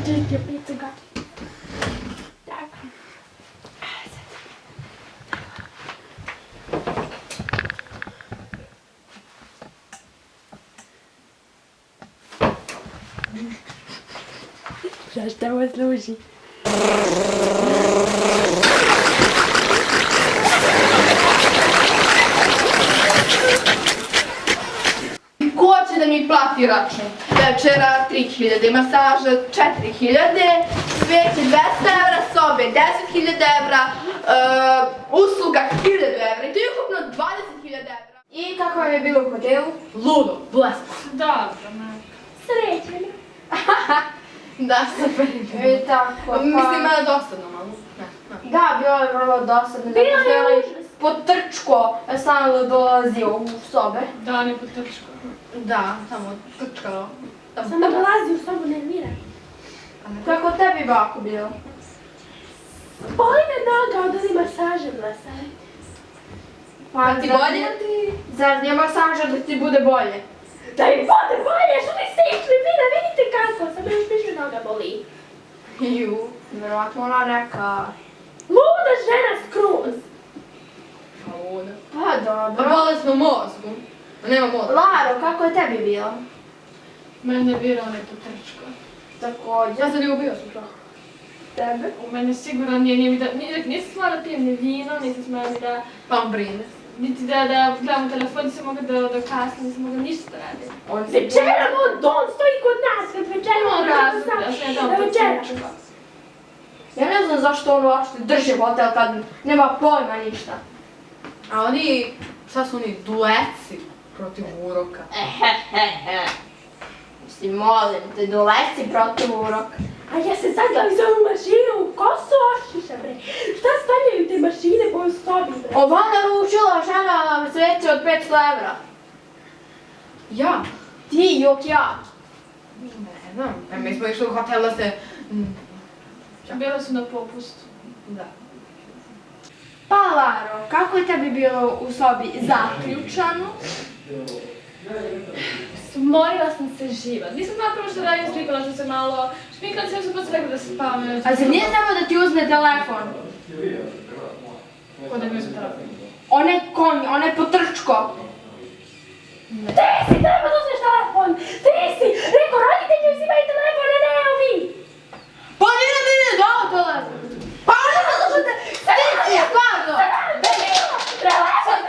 čistio picu gače. Tako. Zašto ovo služi? Ko će da mi plati račun? Večera 3000, masaža 4000, sveće 200 evra, sobe 10.000 evra, usluga 1000 evra i to je ukupno 20.000 evra. I kako vam je bilo u hotelu? Ludo, blesno. Dobro, majka. Srećeno. Da, super. I tako, Mislim, malo dosadno malo. Da, bilo je vrlo dosadno. Bilo je potrčko, stalno dolazio u sobe. Da, ne potrčko. Da, tamo trčkalo. Samo dolazi u sobu, nervira. Kako tebi bako bilo? Boli me noga od onih masaža na sajt. Pa ti bolje ti? Zar nije masaža da ti bude bolje? Da mi bude bolje, što niste išli vi da vidite kako, samo još više noga boli. Ju, vjerovatno ona neka... Luda žena skroz. Luda. Pa Pa dobro. boli smo mozgu. Nema mozga. Laro, kako je tebi bilo? Mene bira ne potrčko. Također. Ja sam ljubio sam čak. Tebe? U mene sigurno nije mi da, nisam smela da pijem ni vino, nisam smela ni da, Pa on brine. niti da gledam u telefon, nisam mogla da kasnim, nisam mogla ništa da radim. On Večeramo, Don stoji kod nas, kad večeramo, Imam razlog da sam ja večera. Ja ne znam zašto on uopšte drži hotel kad nema pojma ništa. A oni, šta su oni, dueci protiv uroka. Mislim, molim te, doleci protiv uroka. A ja se zaglavi za ovu mašinu, ko su ošiša bre? Šta stavljaju te mašine po sobi bre? Ova naručila žena sveće od 500 evra. Ja? Ti, jok ja. Ne znam. Mi smo išli u hotel da se... Bile su na popustu. Da. Pa Laro, kako je tebi bilo u sobi zaključano? Smorila sam se živa. Nisam napravo što radim, slikala sam se malo. Šminkala sam se pa sam rekla da se spavam. A zar nije trebao da ti uzme telefon? Ko da mi uzme telefon? Onaj konj, onaj potrčko. Ti si treba da uzmeš telefon! Ti si! Rekao, roditelji uzimaju telefon, a ne ovi! Pa nije dao telefon. Pa ono zato što te... Ti, stvarno! Telefon,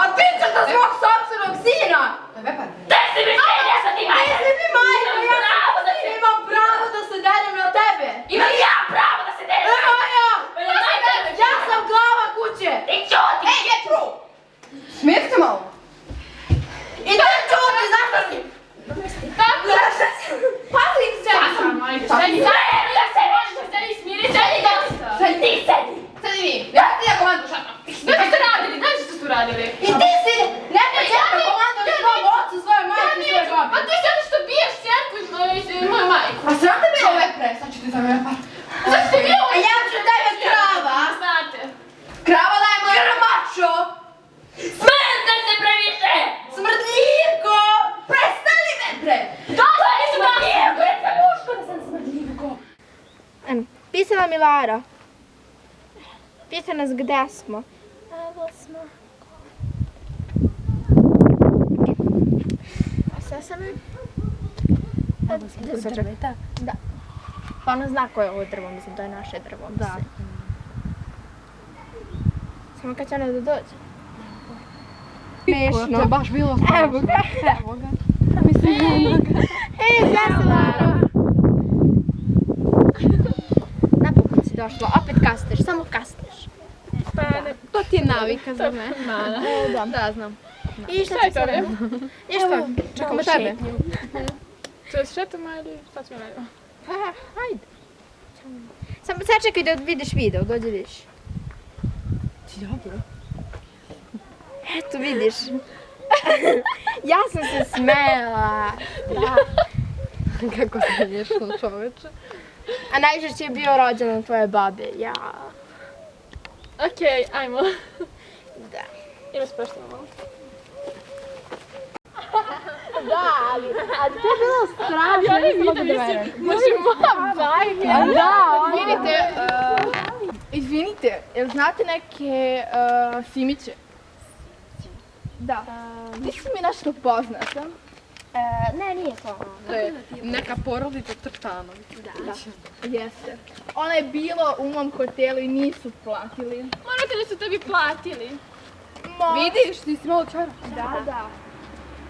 A ti ćeš da svog sopstvenog sina! Ti si mi sin, ja sam ti majka! Ti si mi majka, ja imam pravo da se deljem na tebe! Imam ja pravo da se delim! Ja sam glava kuće! Ti čuti! Ej, Jetru! Smirite se malo. I da čuti, zašto si? Pazi se! Sedi, sedi, smiri se i dosta! Ti sedi! Sedi vi, ja ti ja komandu šatno. Šta ste radili? Znaš što ste radili? I ti si neka čeka komanda od svog oca, svoje majke, svoje babi. A ti si zato što biješ čerku i moju majku. A sram te bilo ove pre, sad ću ti za mene par. Zašto ste bio? A ja ću tebe krava. Znate. Krava daje moje Grmačo. Smrte se previše! Smrdljivko. Prestani bila Milara. Pita nas gde smo. Evo smo. A sad sam... Drveta. Da. Pa ona zna koje je ovo drvo, mislim, to je naše drvo. Da. mislim. Samo kad će ona da dođe. To je baš bilo strašno. Evo ga. Evo ga. Mislim, nema ga. Ej, gde si Lara? Napokon si došla, opet kasteš, samo kasteš. Pa ne. To ti je navika, zar ne? Da. Da, znam. I šta Šta ti je to, sad? ne? Ništa, čekamo tebe. To je šetamo ili šta ćemo raditi? Pa, hajde. Samo sad čekaj da vidiš video, dođe vidiš. Dobro. Eto vidiš. Ja sam se smela. Da. Kako se ješlo čoveče. A najžešće je bio rođendan tvoje babe, ja. Okej, ajmo. Da. Ima sprošteno malo. Da, ali to je bilo strašno, Ja ne vidim, možemo bajke. Da, izvinite, jel znate neke Simiće? Da. Ti si mi nešto poznata. Ne, nije to. To je neka porodica Trtanović. Jeste. Ona je bila u mom hotelu i nisu platili. Morate da su tebi platili. Vidiš, ti si malo čara. Da.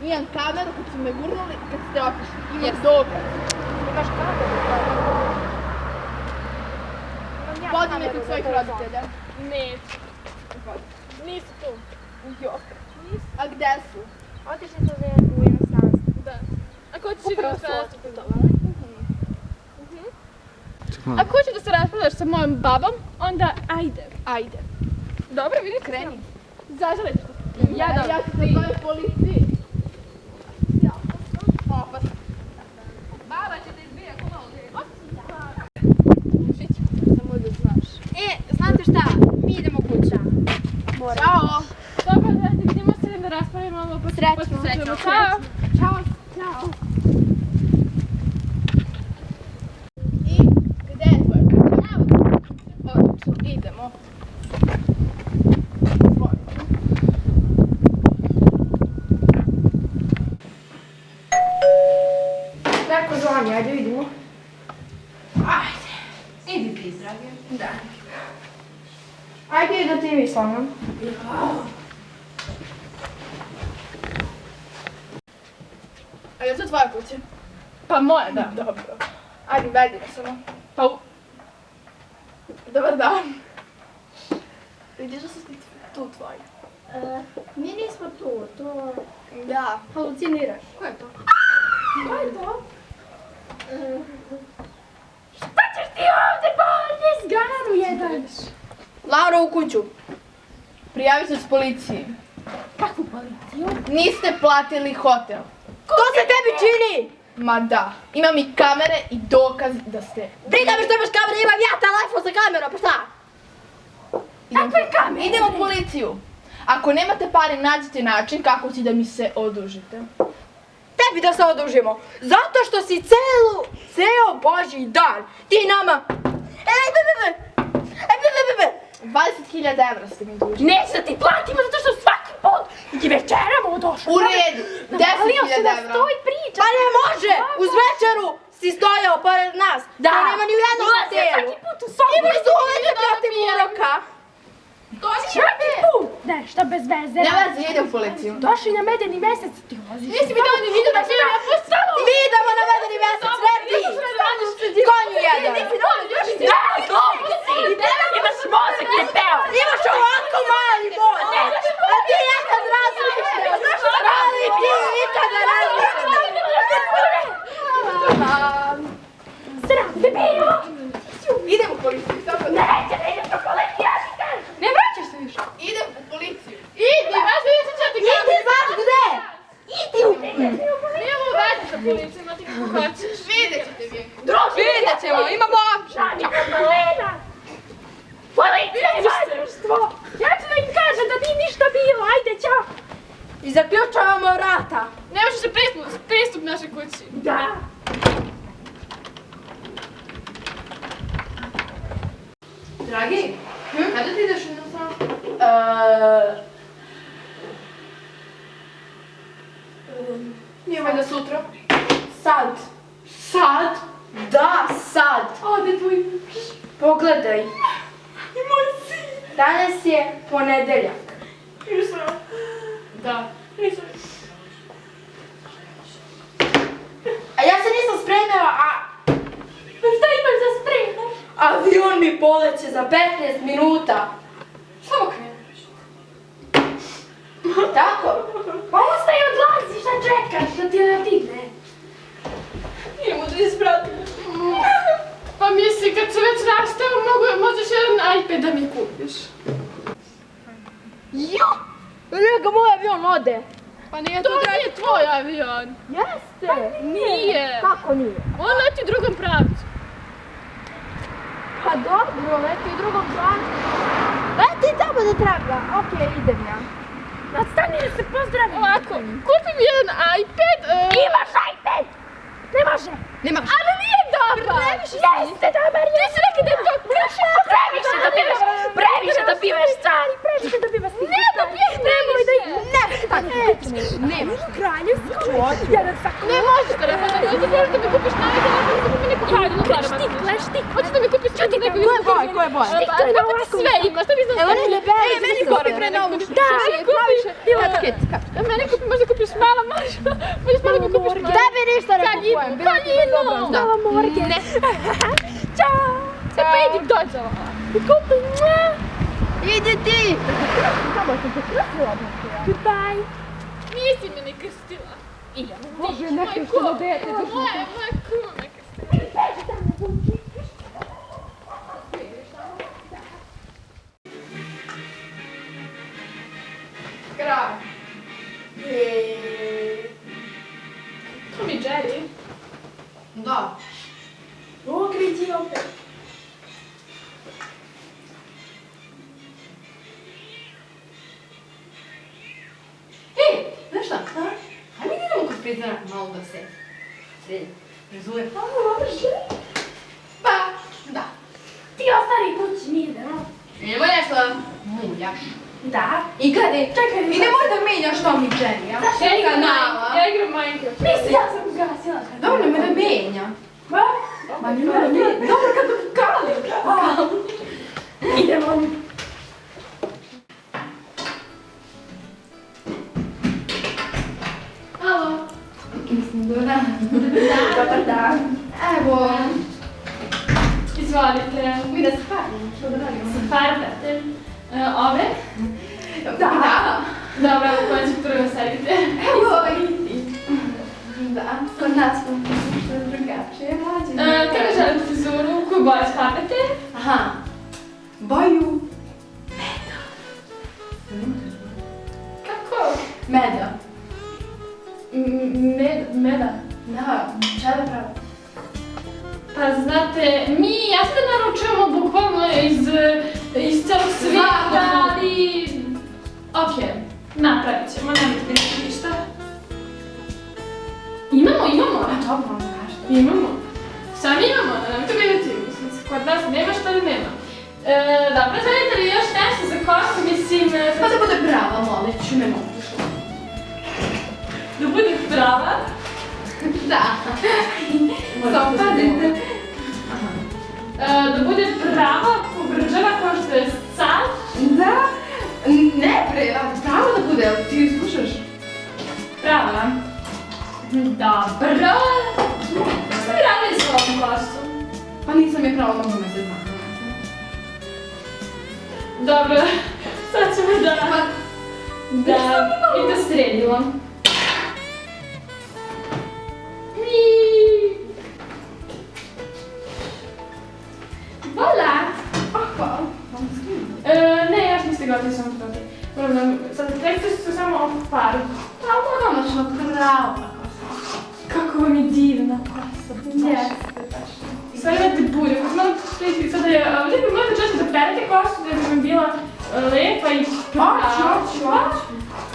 Imam kameru kad su me gurnuli i kad ste otišli. Imam dokaz. Imaš kameru? Vodi me kod svojih roditelja. Neću. Nisu tu. Jok. A gde su? Otišli su u inostranstvo. Da. Ako hoćeš i da se Ako hoćeš da se raspravljaš sa mojom babom, onda ajde. Dobro, vidi, kreni. Zažalit ću. Ja ću se zove policiji. Opasno. Baba će te izbija ako malo Samo da znaš. Znate šta? Mi idemo kuća. Ćao. Dobro, da vidimo se da raspravimo ovo posle. Srećno. Ćao. Ćao. I gde je tvoja kuća? Odlično, idemo. Neko zvoni, ajde vidimo. Ajde. Idi ti, dragi. Da. Ajde da ti mi sa mnom. A je to tvoja kuća? Pa moja, da. Dobro. Ajde, vedi me samo. Pa Dobar dan. Vidiš da su tu tvoji? mi nismo tu, to Da. haluciniraš. Ko je to? Ko je to? Šta ćeš ti ovdje, bolje zgaru jedan? Laura u kuću. Prijavi se s policiji. Kakvu policiju? Niste platili hotel. To se tebi čini! Ma da. Imam i kamere i dokaz da ste... Briga me što imaš kamere, imam ja telefon sa kamerom, pa šta? Kakve kamere? Idemo u policiju. Ako nemate pare, nađite način kako će da mi se odužite. Tebi da se odužimo. Zato što si ceo Božji dan. Ti nama... 20.000 evra ste mi dužni. Neće da ti platimo zato što svaki put ti večeramo došli. U redu. 10.000 evra. Stoj priča. Pa ne može! Uz večeru si stojao pored nas. Da. To nema ni u jednom hotelu. Svaki put u sobu. Imaš su uvijek protiv uroka. Svaki put. Ne, šta bez veze. Ne vezi, ide u policiju. Došli na medeni mesec, ti voziš. Nisi mi dao ni video da film, ja postalo. Mi idemo na vedeni mjesec, vrti! Konju jedan! Imaš mozak je peo. Imaš ovako mali mozak! A ti nekad razmišljaš! Ali ti nikada razmišljaš! Sram te bio. Idem u policiju, samo da. Neće da ideš do policiju. Ne vraćaš se više. Idem u policiju. Idi, znaš da ideš da ti Idi, znaš gde? Idi u... Nijemo veze sa policijom, a ti kako hoćeš. Vidjet ćete vi. Vidjet ćemo, imamo opću! Malena! Policija i majstorstvo! Ja ću da im kažem da nije ništa bilo, ajde, ćao! I zaključavamo vrata. Ne možeš se pristup našoj kući. Da! Dragi, kada ti ideš u inostranstvo? Nije valjda sutra. Sad. Sad? Da, sad. Ode tvoj Pogledaj. i moj sin. Danas je ponedeljak. Nisam. Da. Nisam. A ja se nisam spremila, a Šta imaš da spremaš? avion mi poleće za 15 minuta. Samo kreneš. Tako? Pa ostaj odlazi, šta čekaš? Da ti ne otigne. Idemo da ispratimo. Pa misli, kad se već rastao, možeš jedan iPad da mi kupiš. Jo! Neka moj avion ode. Pa nije to nije tvoj avion. Jeste. Nije. Kako nije? On leti u drugom pravcu. Pa dobro, leti u drugom pravcu. Leti tamo da traga. Okej, idem ja. Nastani da se pozdravim. Ovako, kupi mi jedan iPad. Imaš iPad! Ne može! Ne možeš. Ali nije dobar. Jeste dobar! Ti si rekli da je to krši. Previše dobivaš stvari! Previše dobivaš stvari! Ne dobiješ Nemoj da previše. Nemaš kraljevsko! Jedan sako! Ne možeš telefon da mi možeš da mi kupiš najbolje, ne možeš da mi neku haljinu. Kleštik! Hoćeš da mi kupiš čak neku Koje boje? Koje boje? Sve ima, šta mi znaš? Evo ne bere, meni kupi pre novu. Da, Meni kupi, možda kupiš mala maža. Možeš malo mi kupiš mala. Tebi ništa ne kupujem. Haljinu. Mala morge. Ne. Ćao! E pa idi dođe ovo. Kupi! Idi ti! Samo sam te krstila. Goodbye! Nisi me ni krstila. Bože, nekršteno dete. Moje kume krstila. Kraj. Tom i Jerry. Da. Okreći opet. Ej, znaš šta? Hajde mi idemo kod frizera malo da se frizuje. Pa, da. Ti ostari kući, mi idemo. Idemo nešto da muljaš. Da. I gledaj, čekaj, i nemoj da menjaš Tom i Jerry, ja? Ja igram Minecraft. Nisi, ja sam ugasila. Dobro, nemoj da menja. Ma nemoj da menja. Dobro, kad ukali. Idemo. Halo. Mislim, dobar dan. Dobar dan. Evo, Izvolite. mi da se parimo, što da radimo? Farbate. Ove? Da. Dobro, koja će prvo sedite? Evo, i da, kod nas smo što je drugačije, mlađe. Kako želite frizuru? Koju boju farbate? Aha, boju Kako? meda. Meda. Da, šta da pravo? Pa znate, ja se naručujemo bukvalno iz celog svijeta, ali... Ok, napravit ćemo, nemojte biti ništa. Imamo. Dobro, onda kažete. Imamo. Sam imamo, nemojte vidjeti, mislim, kod nas nema što li nema. Dobro, želite li još nešto za kosu, mislim... Pa da bude prava, molit ću, ne mogu što. Da bude prava? Da. Samo pazite. Da bude prava, pobrđava kao što je sad. Da. Ne bre, pravo da bude, ali ti slušaš? Prava. Dobro. Što bi radili s ovom kosom? Pa nisam je pravo, mogu me se znati. Dobro, sad ćemo da i da sredimo. Voila! Hvala. Ne, još niste gotovi, samo gotovi. Moram da, sad tekste su samo par. Pa konačno prava. Kako vam je divna kosa. Jeste, baš. Sve imate bulje, kad malo priti, sada je, vidite, možete često da perete kosu da bi vam bila lepa i prava. Hoću.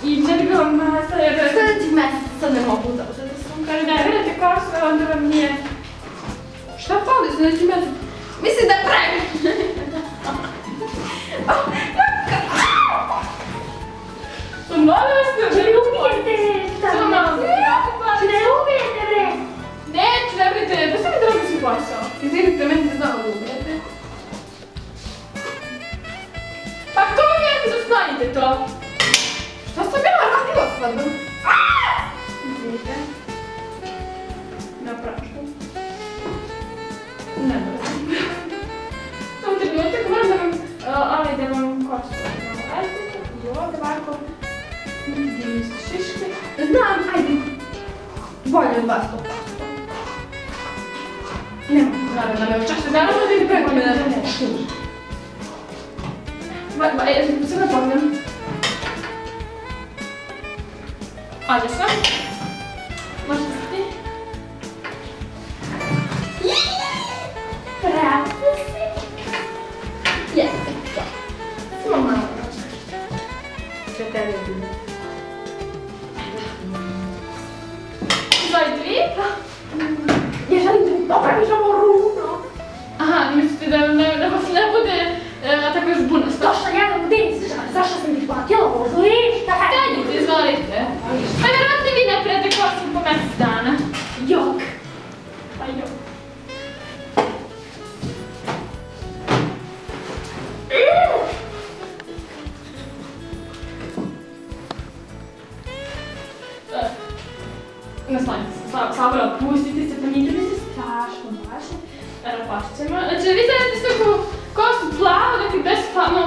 I ne bi bila masa, jer... Sljedećih mjeseca sad ne mogu da sam. Kaže, ne vidite kosu, onda vam nije... Šta fali sljedeći mjesec? Mislim da previše. onako... Vidim šiške. Znam, ajde. Bolje od vas to. Nema. Naravno, ne očešće. Naravno da vidim preko mene. Ja se ne pogledam. Ajde sam. Možete se ti? Prati si. Jeste. Samo malo. Sve tebe bilo. Izvolite vi? Ja želim da mi popraviš ovo runo. Aha, mislite da vas ne bude tako još bunasto? Došla jedna budinica, zašto sam ti platila ovo lišta? Stanite, izvolite. Pa vjerojatno vi ne prijete kosu po mjesec dana. Jok. Pa jok. Naslanite se, Sabora, pustite se, pa nite mi se strašno baše. Evo, pašit ćemo. Znači, vi zadete s neku kosu plavu, dakle bez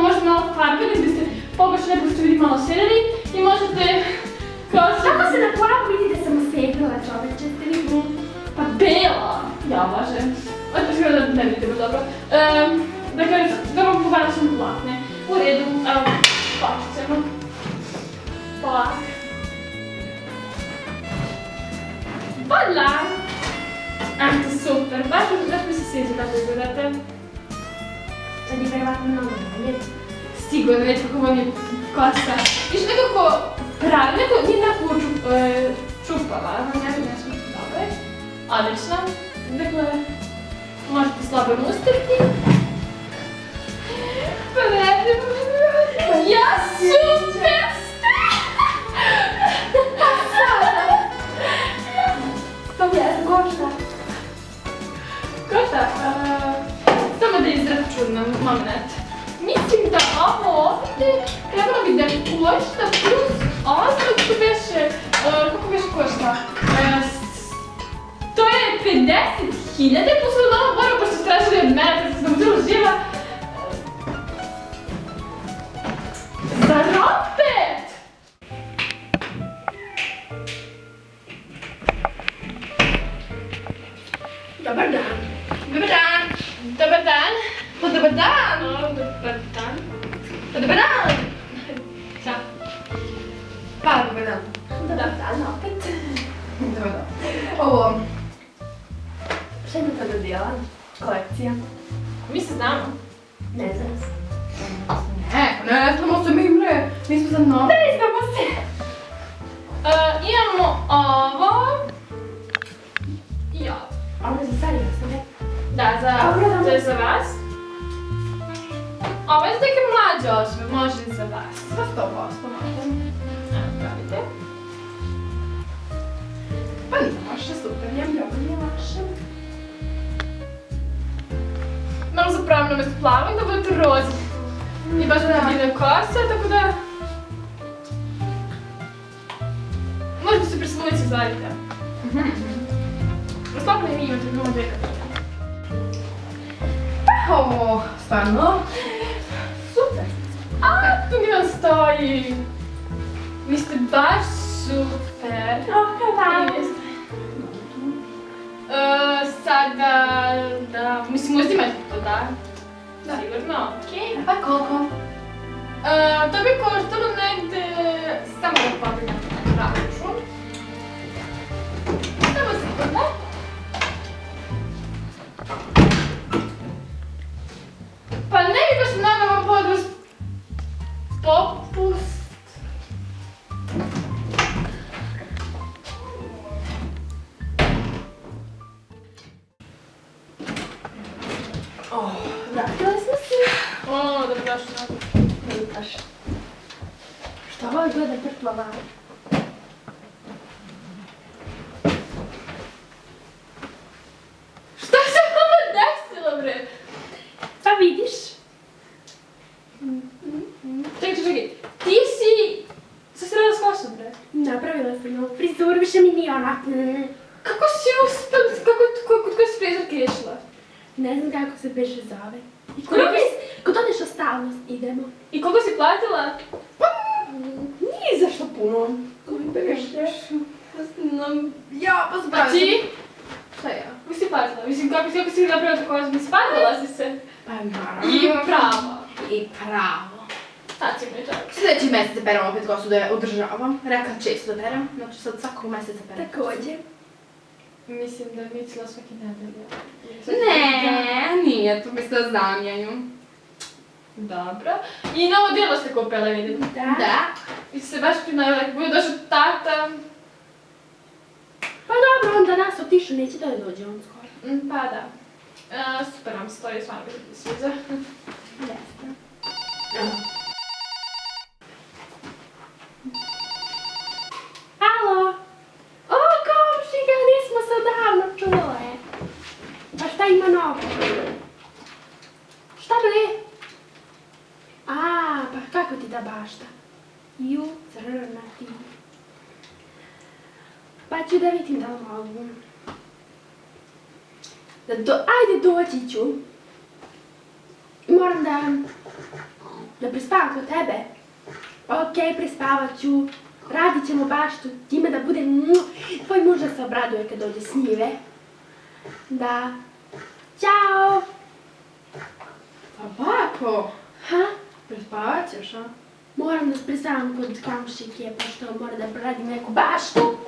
možda malo farbe, da biste pobaš neku ste vidi malo sedeli i možete kosu... Kako se na plavu vidi da sam osjetila čoveče, ste vi? Pa bela! Ja, baže. Oto sigurno da ne vidite baš dobro. Dakle, da vam pogledam sam platne. U redu, evo, pašit ćemo. Polak. Voila! Eto, super, baš mi se sviđa kako izgledate. Sad je verovatno mnogo manje. Sigurno, već kako vam je kosa. Više nekako pravi, nije nekako čupava, ne znam nešto dobro je. Odlično. Dakle, možete slobodno ustrti. Predivno. Ja super ste! To mi je košta. Košta? Samo da izračunam, moment. Mislim da ovo ovdje trebalo bi da košta plus ovo što beše, kako beše košta? To je 50.000 plus od ovo moram pošto ste tražili od mene, kad sam uzela živa. Zar opet? Dobar dan. Dobar dan. Dobar dan. Pa dobar dan. Dobar dan. Pa dobar dan. Ćao. Pa dobar dan. Dobar dan opet. Dobar dan. Ovo. Šta ima to dodijela? Kolekcija. Mi se znamo. Ne znam se. Ne znamo se mi bre. Mi smo za novo. Ne znamo se. Imamo ovo. I ovo. Ovo je za starije osobe. Da, to je za vas. Ovo je za neke mlađe osobe, može i za vas. Za 100% može. Evo, pravite. Pa nije loše, super, nije loše. Malo za promjenu umjesto plavog da budete rozi. I baš da divne kose, tako da... Možete se prisloniti, izvadite. Slobodno i mi imate mnogo dvije kapite. Ovo, stvarno. Super. A, tu mi vam stoji. Vi ste baš super. Hvala. Sada, da, mislim uzimajte to, da? Sigurno, okej. Pa koliko? To bi koštalo negde, samo da pogledam račun. Samo sekunde. Pa ne bi baš mnogo vam podrost popust. Vratila smo se. O, dobrodošli. Vidiš. Što ovo gleda prtva malo? Šta se vama desilo, bre? Pa vidiš. Čekaj. Ti si... Šta si radila s kosom, bre? Napravila sam novu frizuru, više mi nije onak. Kako si uspela, kako si frizerke išla? Ne znam kako se beže zove. I kod odeš o stalnost idemo. I koliko si platila? nije zašto puno. Koji beše? Ja, pa A zbavim. ti? Šta ja? Mi si patila. Mislim, kako si napravila tako, mi si patila si se. Pa naravno. I pravo. I pravo. Sad će mi čak. Sljedeći mjesec perem opet kosu da je održavam. Rekla često da perem, znači sad svakog mjeseca perem. Također. Mislim da je mislila svaki nedelja. Ne, nije, to mi se zamijaju. Dobro. I novo djelo ste kupila, vidim. Da. I se baš prinajela, kako bude došao tata. Pa dobro, onda nas otišu, neće da dođe on skoro. Pa da. Super vam stoji, stvarno mi se sviđa. Jeste. Alo? O, komšika, nismo se davno čule. Pa šta ima novo? Šta bre? A, pa kako ti da bašta? Ju, crna ti. Pa ću da vidim da li mogu. Ajde doći ću. Moram da prespavam kod tebe. Ok, prespavat ću. Radit ćemo baštu, time da bude... Tvoj muž da se obraduje kad dođe s njive. Da. Ćao! Pa bako, Ha? prespavat ćeš, a? Moram da prespavam kod komšike, pošto mora da radim neku baštu.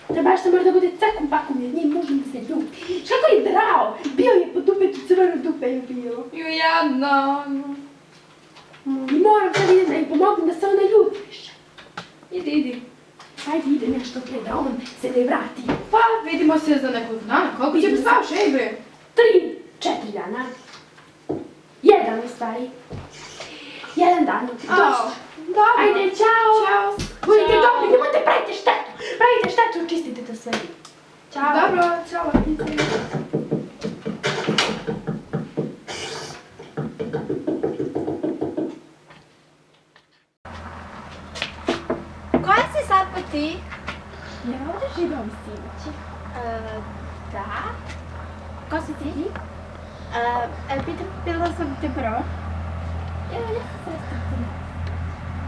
Ta bašta mora da bude cakom pakom, jer nije mužem da se ljubi. Kako je drao? Bio je po dupetu, crveno dupe je bio. Ju jadno. I moram sad idem da im pomognem da se ona ljubi više. Idi. Ajde, ide nešto pre da on se ne vrati. Pa vidimo se za nekoliko dana. Koliko će prespavaš, ej bre? 3-4 dana. 1 u stvari. 1 dan. Dosta. Dobro. Ajde, čao. Ćao. Budite Ćao. dobri, nemojte pravite štetu. Pravite štetu, čistite to sve. Ćao. Dobro, čao. Koja si sad pa ti? Ja ovdje živim sinoći. Da. Ko si ti? Pitala sam te prvo.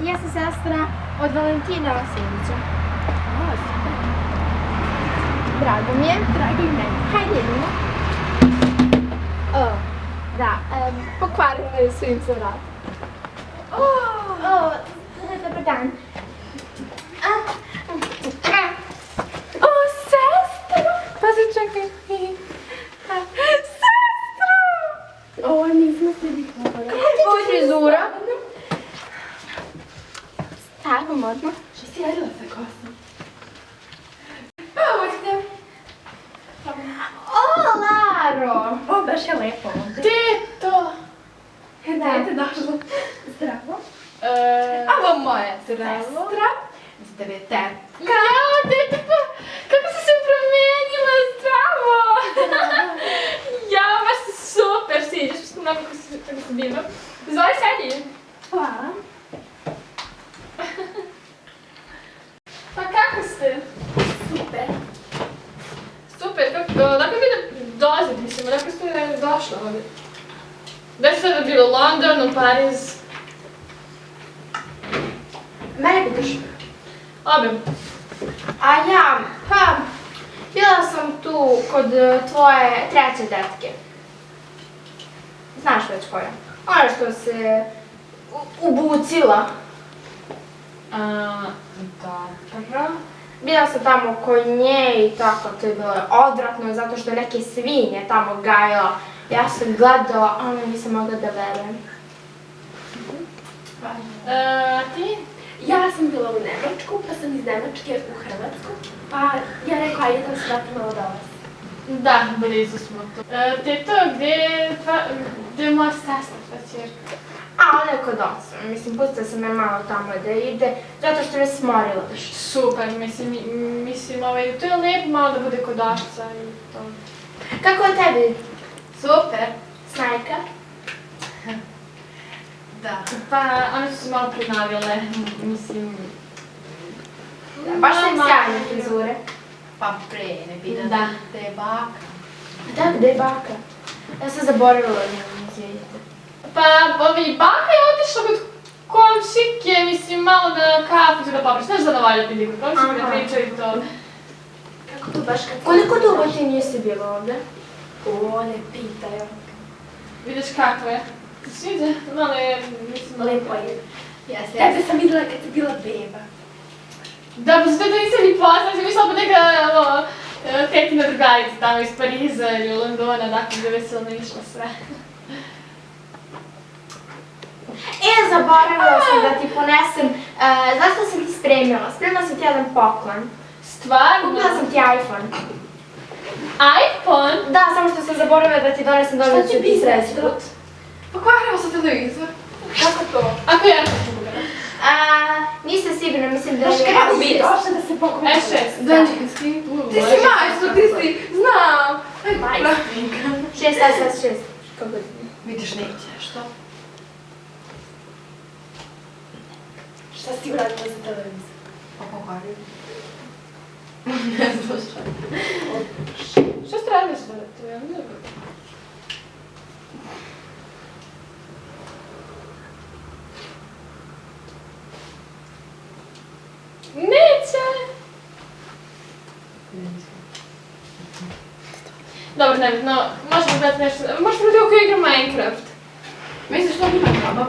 Ja sam sestra od Valentina Vasilića. O, super. Drago mi je. Drago i meni. Hajde idemo. O, da. Pokvarila su im se vrat. O, dobar dan. O, sestro! Pa se čekaj. Sestro! O, nismo se vidjeli. Ovo je frizura. Tako, možemo. Što si radila sa kosom? Pa uđite. O, Laro! O, baš je lepo ovdje. Tito! Dajte došlo. Zdravo. Ovo moja Zdravo. sestra. Za tebe tetka. Ja, dete, pa kako si se promijenila, zdravo! Ja, baš si super siđeš, što mnogo kako si divno. Izvoli, sedi. Hvala. Pa kako ste? Super. Super, dakle vi da dolazite, mislim, dakle ste došla ovdje. Da ste sada bilo London, Pariz? Mene pitaš. Obe. A ja, pa, bila sam tu kod tvoje treće tetke. Znaš već koja? Ona što se ubucila. Dobro. Bila sam tamo kod nje i tako, to je bilo odvratno zato što neke svinje tamo gajila. Ja sam gledala, a nisam mogla da verujem. Ti? Ja sam bila u Nemačku, pa sam iz Nemačke u Hrvatsku. Pa ja rekla, ajde da se vratimo od vas. Da, blizu smo tu. Tito, gdje je moja sestra, tva ćerka? A ona je kod oca, mislim, pustila sam je malo tamo da ide, zato što me smorila više. Super, mislim, to je lijepo malo da bude kod oca i to. Kako je tebi, Super. Snajka? Da. Pa, one su se malo prenavile, mislim... Baš sam Mama. sjajne frizure. Pa pre, ne vidim Da. te je baka. Da, gde je baka? Ja sam zaboravila njenu, izvijete. Pa, baka je otišla komšike, mislim, malo da kafiću da popriš, znaš da navaljati liku, komšike da Aha. pričaju to. Kako to baš kad... Koliko dugo ti nisi bila ovdje? O, ne pitaj. Vidiš kako je. Sviđa, malo je, mislim, Lepo je. Jeste, Tebe sam vidjela kad si bila beba. Da, pa što to nisam ni poznala, sam mislila pa neka, ono, tetina drugarica tamo iz Pariza ili Londona, dakle, gdje veselno išla sve. Zaboravila sam da ti ponesem, zašto sam ti spremila? Spremila sam ti jedan poklon. Stvarno? Kupila sam ti iPhone. iPhone? Da, samo što sam zaboravila da ti donesem dobro da ću ti sreći put. Pokvarila sam televizor. Kako to? Ako ja nešto pogledam. Nisam sigurna, mislim da je... Znaš kako si došla da se pokupila? E6. Daljinski. Ti si majstor, ti si, znam. Majstor. 6. Kako je? Vidiš, neće, što? Šta si uradila za televizor? Pa pokvario. Ne znam šta. Što ste radili što je to? Ja ne znam. Neće! Dobro, nebitno, možemo gledati nešto, možemo gledati kako igram Minecraft. Misliš što ima kaba?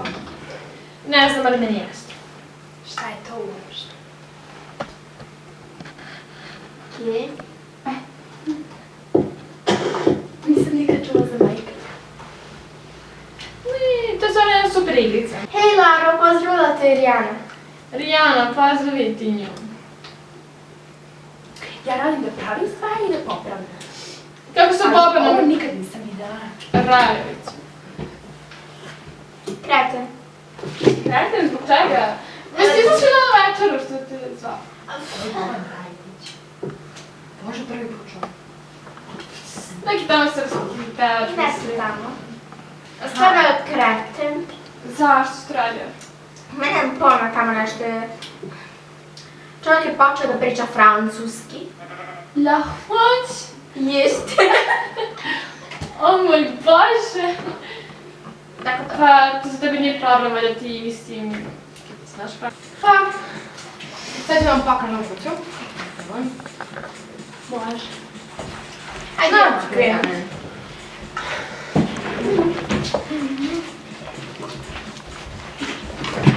Ne znam, ali meni je jasno. Šta je to uopšte? Okej. Nisam nikad čula za Minecraft. To je stvarno jedna super igrica. Hej Laro, pozdravila te Rijana. Rijana, pozdravi ti nju. Ja radim da pravim stvari i da popravljam. Kako se Ali ovo popravljamo? nikad nisam videla. Rajević. Kreten. Kreten, zbog čega? Jesi izašli na večeru što ti je zvao? Boban Rajević. Bože, prvi put čuo. Neki tamo srpski pevač, Ne mislim. znam tamo. Stvarno je kreten. Zašto si to radio? Mene nemam pojma tamo nešto je... Čovjek je počeo da priča francuski. La hoć? Jeste. O moj Bože! Tako to. Pa, to za tebe nije problem, da ti mislim... Znaš pa? Pa, sad ću vam pokazati kuću. Može. Ajde, ja ću krenuti.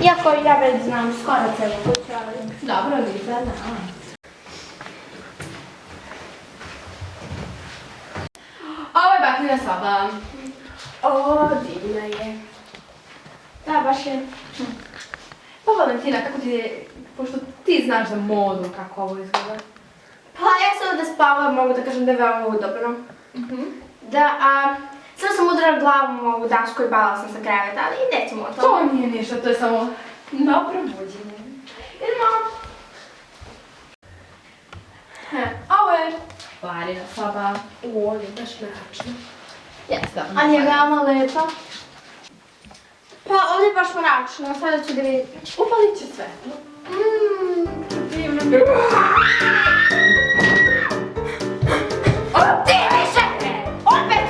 Iako ja već znam skoro celu kuću, ali... Dobro, Liza, da. Ovo je bakljina soba. O, divna je. Da, baš je... Pa Valentina, kako ti je, pošto ti znaš za modu kako ovo izgleda. Pa ja sam ovdje spavala, mogu da kažem da je veoma udobno. Da, sad sam udarala glavom ovu dašku i bala sam sa kreveta, ali nećemo o To tome. nije ništa, to je samo dobro buđenje. Idemo. Ovo je Larina soba. O, je baš mračno. Jeste. Ali je veoma lepa. Pa ovdje je baš mračno, sada ću da vidim. Upalit ću sve. Divno. Ti više! Opet!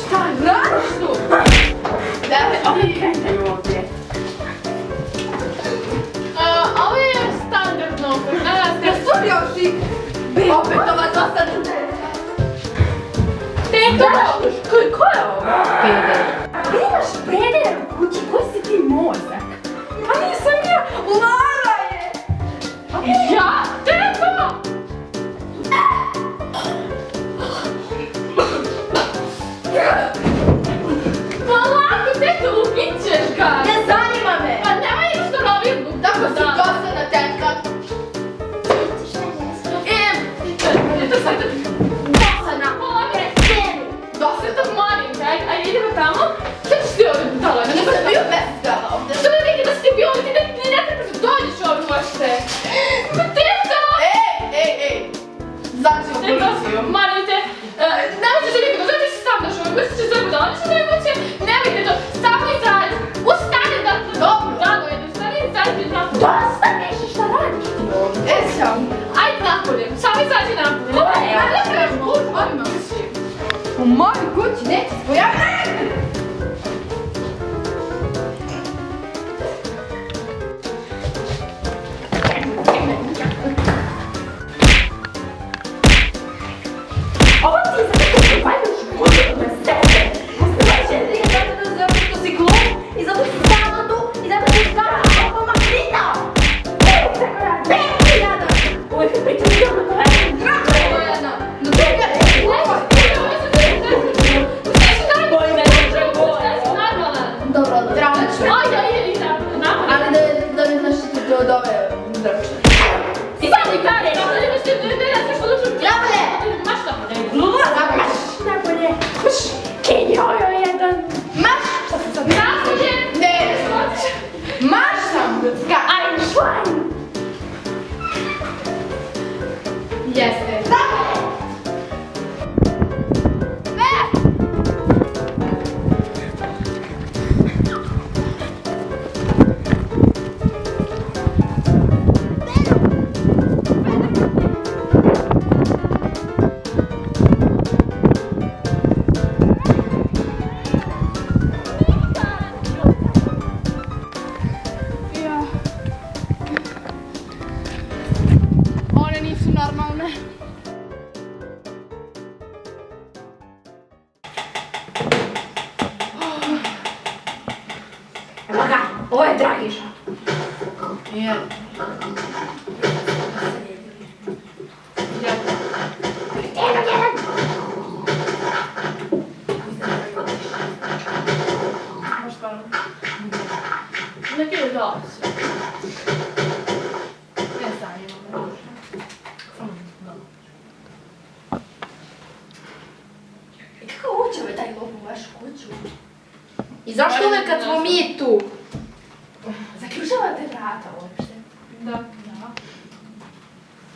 Šta radiš tu? Daj, ovo je krenjaju ovdje. Ovo je standardno. Rasuri oši! Opet ova dosta Teto! Ko je ovo? Peder. Ti imaš predera u kući, koji si ti mozak? Pa nisam ja! Lara je! Ja? Teto! Polako, teto, ubit ćeš ga! Ne zanima me! Pa nemoj ništa novim! Tako si dosadna tetka. Teto, sad da... Dosadna. Polako, Dosadna. teto, molim te, ajde idemo tamo. Šta ćeš ti ovdje budala? Nisam bio bez tebe ovdje. Što ne vidi da si ti bio ovdje, ti ne trebaš da dođeš ovdje uopšte. Ma teto! Ej! Znači u Teto, policiju. molim te, nemojte se nikada, zato si sam došao, misliš da je budala, ništa ne moće, nemojte to, samo izađi, ustani da... Dobro. Drago je, ustani i izađi napolje. Dosta neši, šta radiš ti ovdje? Sam. Ajde napolje, samo izađi napolje. Ja ne trebaš gužbu, odmah si. U mojoj kući neće se pojaviti. Ovo je Dragiša. Jer. Možda. Neki je doći. Ne zanima me. I kako uče ove taj lop u vašu kuću? I zašto uvek kad smo mi tu? Zaključavate vrata uopšte. Da.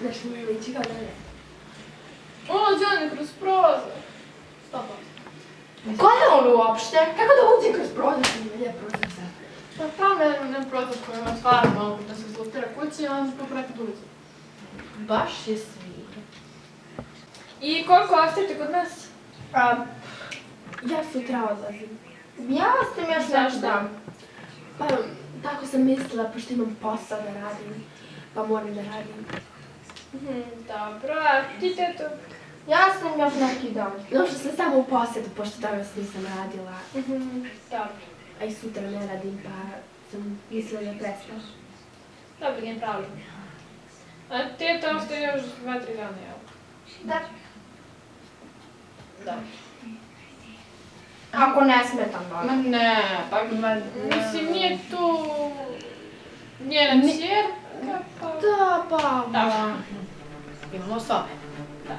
Nešto mi liči kao da ne. Ulazi on kroz prozor. Stopa. Ko je on uopšte? Kako da uđe kroz prozor, što mi je prozor sad? Pa tamo je jedan prozor koji ima stvarno mogu da se zlotira kući i on se poprati uđe. Baš je svi. I koliko ostajete kod nas? Ja sutra odlazim. Ja sam još nešto. Pa, tako sam mislila, pošto imam posao da radim, pa moram da radim. Dobro, a ti teto? Ja sam još neki dan. Došla sam samo u posjedu, pošto danas nisam radila, Dobro. a i sutra ne radim, pa sam mislila da prespaš. Dobro, nije problem. A teta ostaje još 2-3 dana, jel? Da. Da. Ako ne smetam Ma dobro. ne, pa mislim nije tu njena čerka, pa... Da, pa... Da. Imamo sobe. Da.